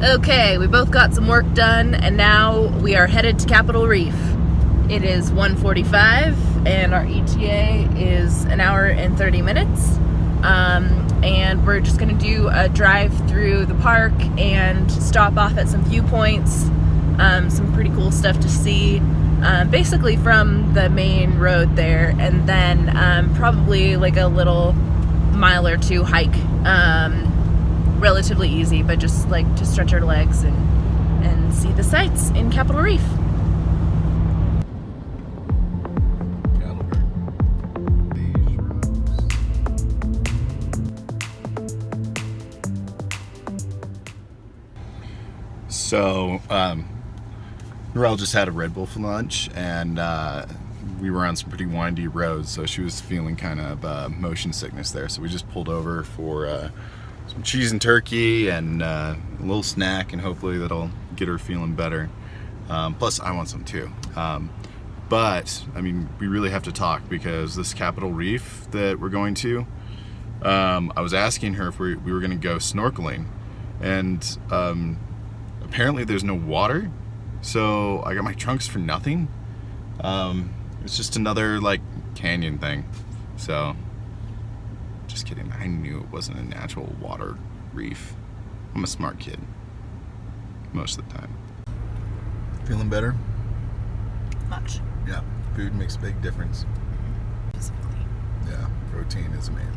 Okay, we both got some work done, and now we are headed to Capitol Reef. It is 1:45, and our ETA is an hour and 30 minutes. And we're just going to do a drive through the park and stop off at some viewpoints, some pretty cool stuff to see, basically from the main road there, and then probably like a little mile or two hike. Relatively easy, but just like to stretch our legs and see the sights in Capitol Reef. So, Norelle just had a Red Bull for lunch, and we were on some pretty windy roads, so she was feeling kind of motion sickness there. So we just pulled over for some cheese and turkey and a little snack, and hopefully that'll get her feeling better. Plus, I want some too. But, I mean, we really have to talk because this Capitol Reef that we're going to, I was asking her if we were going to go snorkeling, and apparently there's no water, so I got my trunks for nothing. It's just another like canyon thing. So just kidding, I knew it wasn't a natural water reef. I'm a smart kid most of the time. Feeling better? Much. Yeah, food makes a big difference. Physically. Yeah, protein is amazing.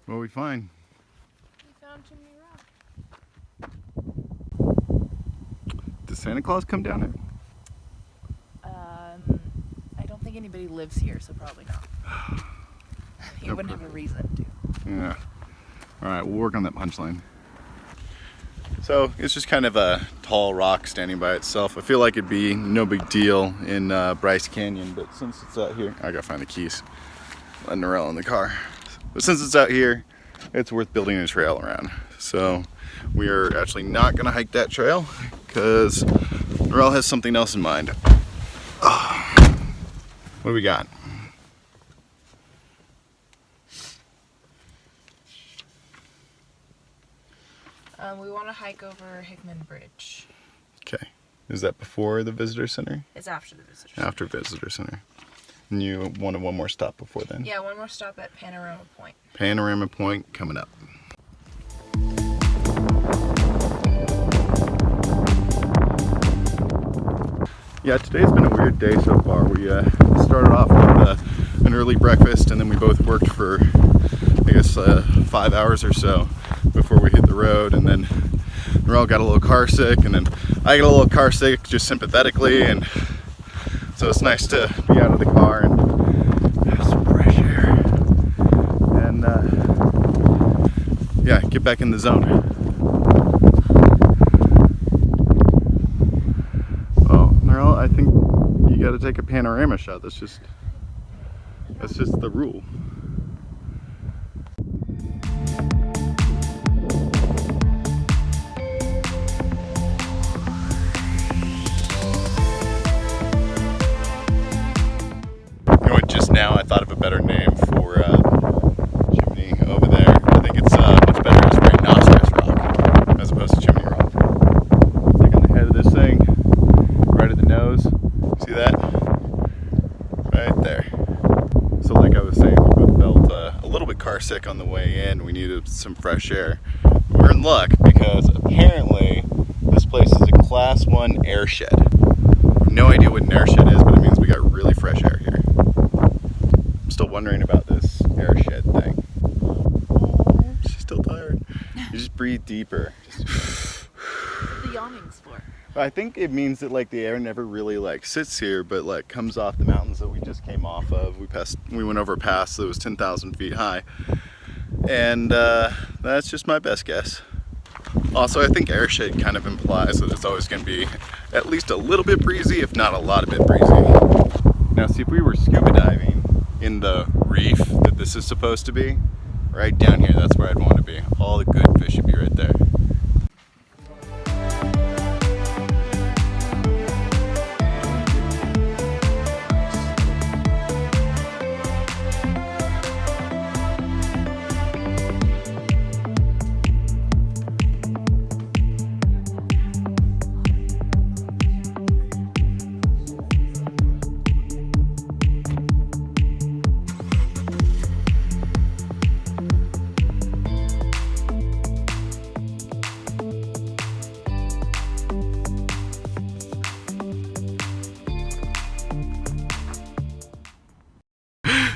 What we find? We found Chimney Rock. Does Santa Claus come down here? I don't think anybody lives here, so probably not. He wouldn't have a reason to. Yeah. Alright, we'll work on that punchline. So, it's just kind of a tall rock standing by itself. I feel like it'd be no big deal in Bryce Canyon, but since it's out here, I gotta find the keys. Let Norelle in the car. But since it's out here, it's worth building a trail around. So, we are actually not gonna hike that trail because Norelle has something else in mind. What do we got? We want to hike over Hickman Bridge. Okay. Is that before the visitor center? It's after the visitor center. After visitor center. And you wanted one more stop before then? Yeah, one more stop at Panorama Point. Panorama Point coming up. Yeah, today's been a weird day so far. We started off with an early breakfast, and then we both worked for, I guess, 5 hours or so before we hit the road, and then Norelle got a little car sick, and then I got a little car sick just sympathetically, and so it's nice to be out of the car and have some fresh air and yeah, get back in the zone. Well, Norelle, I think you got to take a panorama shot. That's just the rule. Just now I thought of a better name for Chimney over there. I think it's much better as Rhinoceros Rock as opposed to Chimney Rock. Take on the head of this thing, right at the nose. See that? Right there. So like I was saying, we both felt a little bit car sick on the way in. We needed some fresh air. We're in luck because apparently this place is a Class 1 airshed. I have no idea what an airshed is, but it means we got really fresh air here. Still wondering about this airshed thing. Oh, she's still tired. You just breathe deeper. What are the yawnings for? I think it means that like the air never really like sits here, but like comes off the mountains that we just came off of. We went over a pass that was 10,000 feet high, and that's just my best guess. Also, I think Airshed kind of implies that it's always going to be at least a little bit breezy, if not a lot of bit breezy. Now, see, if we were scuba diving in the reef that this is supposed to be, right down here, that's where I'd want to be. All the good fish would be right there.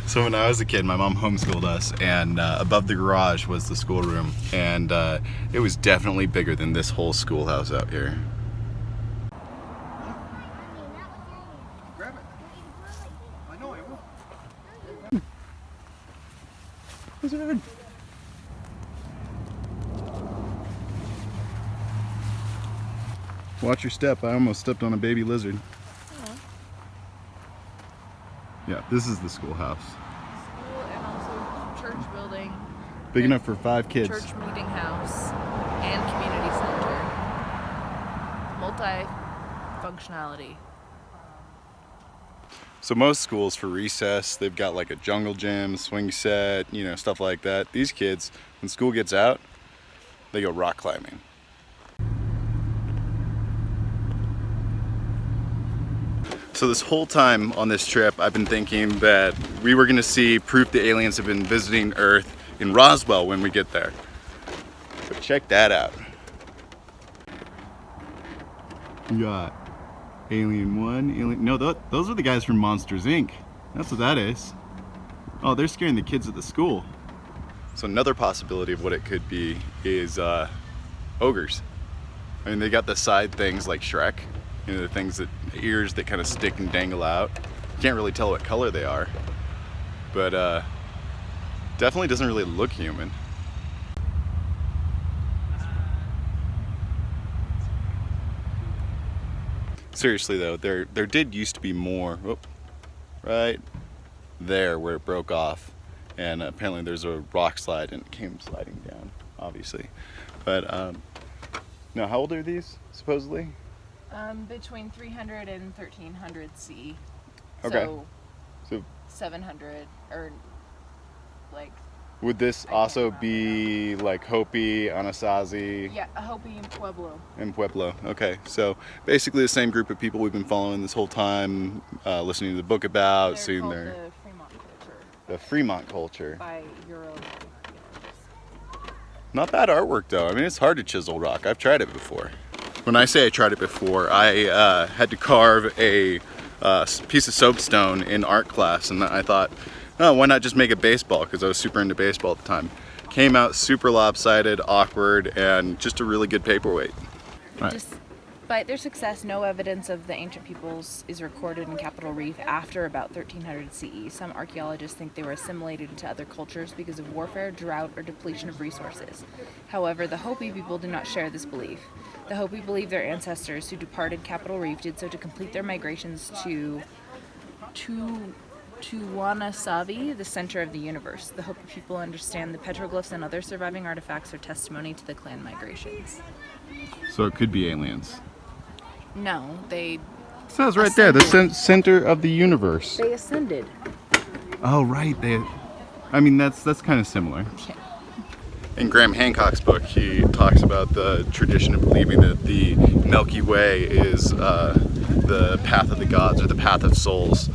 So when I was a kid, my mom homeschooled us, and above the garage was the schoolroom, and it was definitely bigger than this whole schoolhouse out here. Grab it. I know I will. What's it? Watch your step. I almost stepped on a baby lizard. Yeah, this is the schoolhouse. School and also church building. Big enough for 5 kids. Church meeting house and community center. Multi-functionality. So most schools for recess, they've got like a jungle gym, swing set, you know, stuff like that. These kids, when school gets out, they go rock climbing. So this whole time on this trip, I've been thinking that we were gonna see proof the aliens have been visiting Earth in Roswell when we get there. But check that out. We got Alien 1, Alien... No, those are the guys from Monsters, Inc. That's what that is. Oh, they're scaring the kids at the school. So another possibility of what it could be is ogres. I mean, they got the side things like Shrek. You know, the things that, ears that kind of stick and dangle out. You can't really tell what color they are. But definitely doesn't really look human. Seriously though, there did used to be more, right there where it broke off, and apparently there's a rock slide and it came sliding down, obviously. But now, how old are these supposedly? Between 300 and 1300 CE. Okay. So 700 or like. Would this also be like Hopi, Anasazi? Yeah, Hopi and Pueblo. And Pueblo. Okay, so basically the same group of people we've been following this whole time, listening to the book about, seeing their the Fremont culture. The Fremont culture. By Euro. Not bad artwork though. I mean, it's hard to chisel rock. I've tried it before. When I say I tried it before, I had to carve a piece of soapstone in art class, and I thought, oh, why not just make a baseball? Because I was super into baseball at the time. Came out super lopsided, awkward, and just a really good paperweight. Right. Despite their success, no evidence of the ancient peoples is recorded in Capitol Reef after about 1300 CE. Some archaeologists think they were assimilated into other cultures because of warfare, drought, or depletion of resources. However, the Hopi people do not share this belief. The Hopi believe their ancestors who departed Capitol Reef did so to complete their migrations to Wanasavi, the center of the universe. The Hopi people understand the petroglyphs and other surviving artifacts are testimony to the clan migrations. So it could be aliens. No, they... It says right there, the center of the universe. They ascended. Oh, right. I mean, that's kind of similar. Yeah. In Graham Hancock's book, he talks about the tradition of believing that the Milky Way is the path of the gods or the path of souls,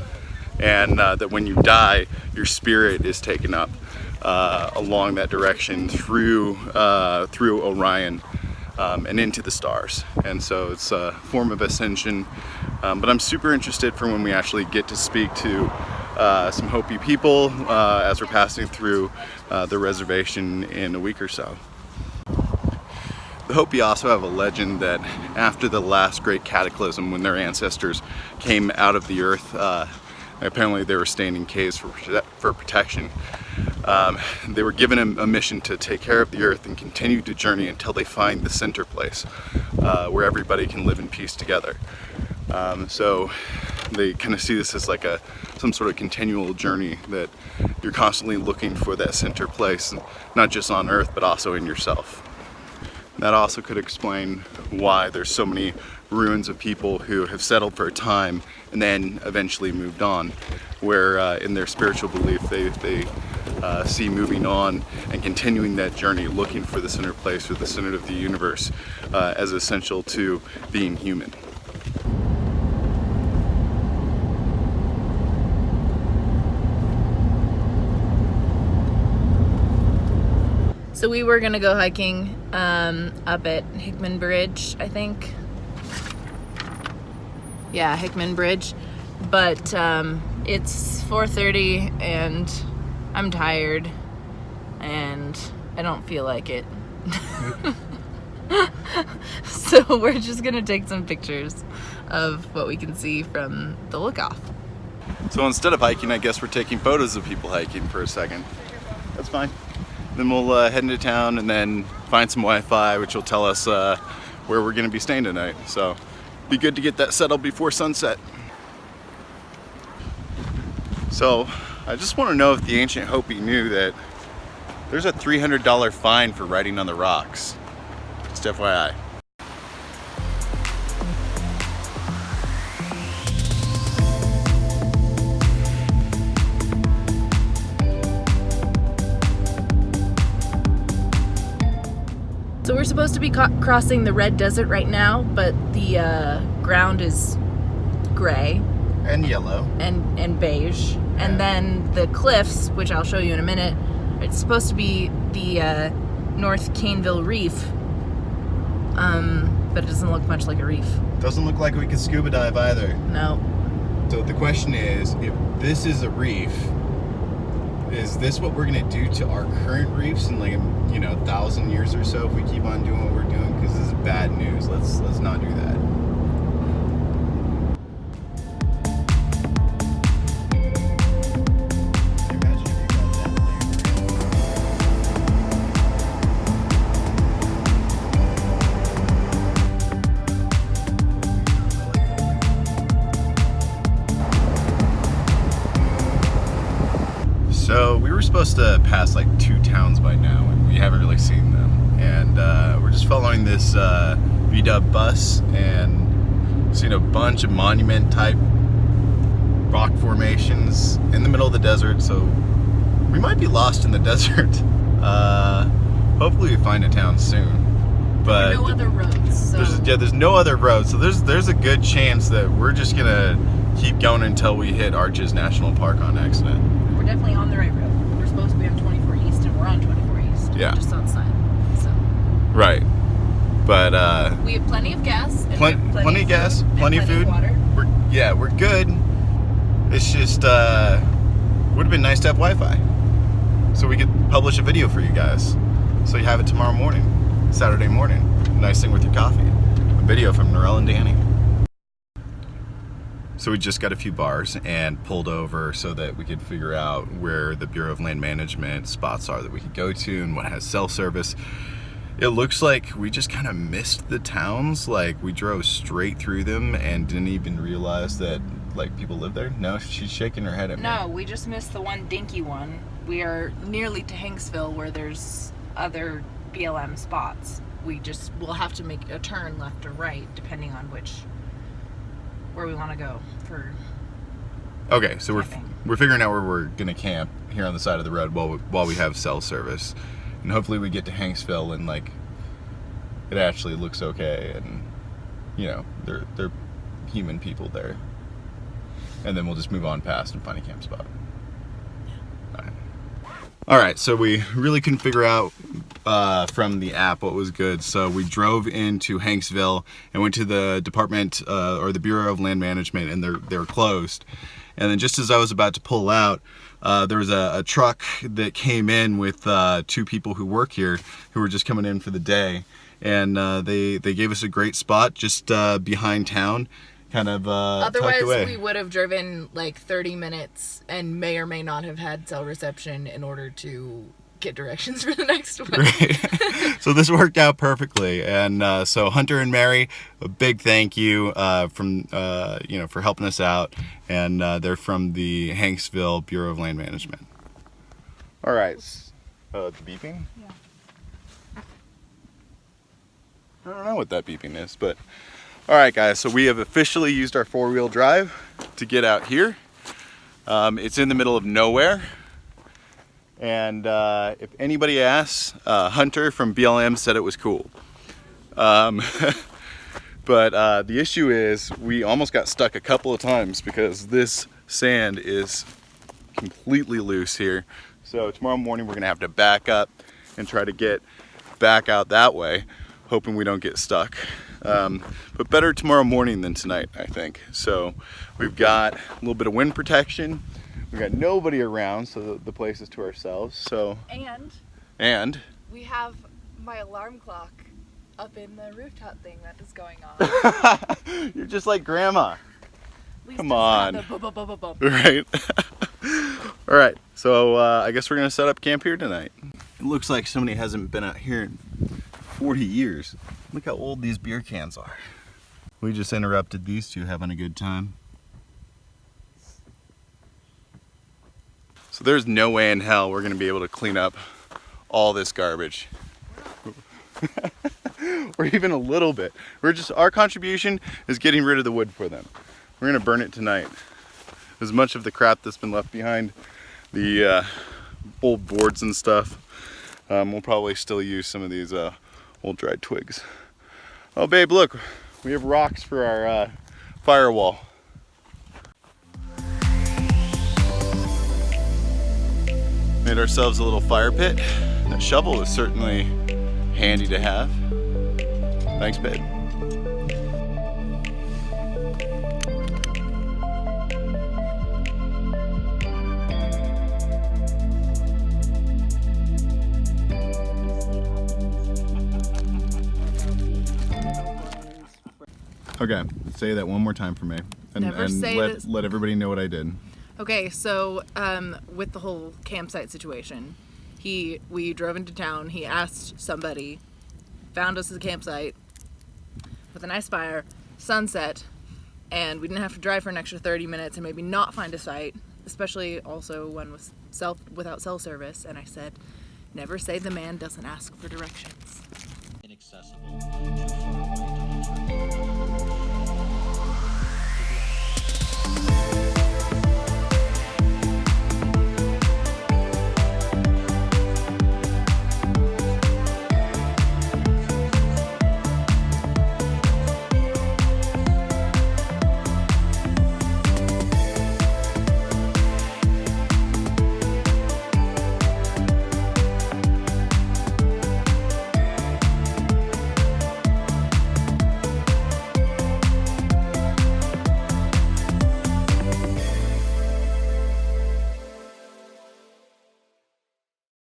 and that when you die, your spirit is taken up along that direction through Orion and into the stars. And so it's a form of ascension. But I'm super interested for when we actually get to speak to some Hopi people as we're passing through the reservation in a week or so. The Hopi also have a legend that after the last great cataclysm, when their ancestors came out of the earth, Apparently they were staying in caves for protection. They were given a mission to take care of the earth and continue to journey until they find the center place where everybody can live in peace together. So they kind of see this as like some sort of continual journey, that you're constantly looking for that center place, not just on earth but also in yourself. That also could explain why there's so many ruins of people who have settled for a time and then eventually moved on, where in their spiritual belief they see moving on and continuing that journey, looking for the center place or the center of the universe as essential to being human. So we were gonna go hiking up at Hickman Bridge, I think. Yeah, Hickman Bridge. But it's 4:30 and I'm tired and I don't feel like it. So we're just gonna take some pictures of what we can see from the lookoff. So instead of hiking, I guess we're taking photos of people hiking for a second. That's fine. Then we'll head into town and then find some Wi-Fi, which will tell us where we're going to be staying tonight. So be good to get that settled before sunset. So I just want to know if the ancient Hopi knew that there's a $300 fine for riding on the rocks. Just FYI. So we're supposed to be crossing the Red Desert right now, but the ground is gray And yellow. and beige. And then the cliffs, which I'll show you in a minute, it's supposed to be the North Caneville Reef, but it doesn't look much like a reef. Doesn't look like we could scuba dive either. No. So the question is, if this is a reef, is this what we're gonna do to our current reefs in like 1,000 years or so if we keep on doing what we're doing? Because this is bad news. Let's not do that. So we were supposed to pass like 2 towns by now, and we haven't really seen them. And we're just following this VW bus and seen a bunch of monument-type rock formations in the middle of the desert. So we might be lost in the desert. Hopefully we find a town soon. But there are no other roads. So. There's no other roads. So there's a good chance that we're just gonna keep going until we hit Arches National Park on accident. We're definitely on the right road. We're supposed to be on 24 East, and we're on 24 East. Yeah. Just outside. So. Right. But we have plenty of gas. And plenty of gas, plenty of food. Water. We're good. It's just would have been nice to have Wi-Fi, so we could publish a video for you guys, so you have it tomorrow morning, Saturday morning. Nice thing with your coffee. A video from Norelle and Danny. So we just got a few bars and pulled over so that we could figure out where the Bureau of Land Management spots are that we could go to and what has cell service. It looks like we just kind of missed the towns. Like we drove straight through them and didn't even realize that like people live there. No, she's shaking her head at me. No, we just missed the one dinky one. We are nearly to Hanksville where there's other BLM spots. We'll have to make a turn left or right depending on where we want to go for. Okay, so camping. we're figuring out where we're gonna camp here on the side of the road while we have cell service, and hopefully we get to Hanksville and like it actually looks okay, and they're human people there, and then we'll just move on past and find a camp spot. All right, so we really couldn't figure out from the app what was good, so we drove into Hanksville and went to the department or the Bureau of Land Management, and they were closed. And then just as I was about to pull out, there was a truck that came in with 2 people who work here who were just coming in for the day, and they gave us a great spot just behind town. kind of tucked Otherwise, away. we would have driven like 30 minutes and may or may not have had cell reception in order to get directions for the next one. Right. So this worked out perfectly, and so Hunter and Mary, a big thank you for helping us out, and they're from the Hanksville Bureau of Land Management. All right, the beeping. Yeah. I don't know what that beeping is, but all right, guys. So we have officially used our 4-wheel drive to get out here. It's in the middle of nowhere. And if anybody asks, Hunter from BLM said it was cool. But the issue is we almost got stuck a couple of times because this sand is completely loose here. So tomorrow morning we're gonna have to back up and try to get back out that way, hoping we don't get stuck. But better tomorrow morning than tonight, I think. So we've got a little bit of wind protection. We got nobody around, so the place is to ourselves. So and we have my alarm clock up in the rooftop thing that is going on. You're just like Grandma. Come on. The Right. All right. So I guess we're gonna set up camp here tonight. It looks like somebody hasn't been out here in 40 years. Look how old these beer cans are. We just interrupted these two having a good time. So there's no way in hell we're gonna be able to clean up all this garbage. Or even a little bit. Our contribution is getting rid of the wood for them. We're gonna burn it tonight. As much of the crap that's been left behind, the old boards and stuff, we'll probably still use some of these old dried twigs. Oh babe, look, we have rocks for our firewall. Made ourselves a little fire pit. That shovel is certainly handy to have. Thanks, babe. Okay, say that one more time for me, and let everybody know what I did. Okay, so with the whole campsite situation, we drove into town. He asked somebody, found us a campsite with a nice fire, sunset, and we didn't have to drive for an extra 30 minutes and maybe not find a site, especially also one without cell service. And I said, never say the man doesn't ask for directions. Inaccessible to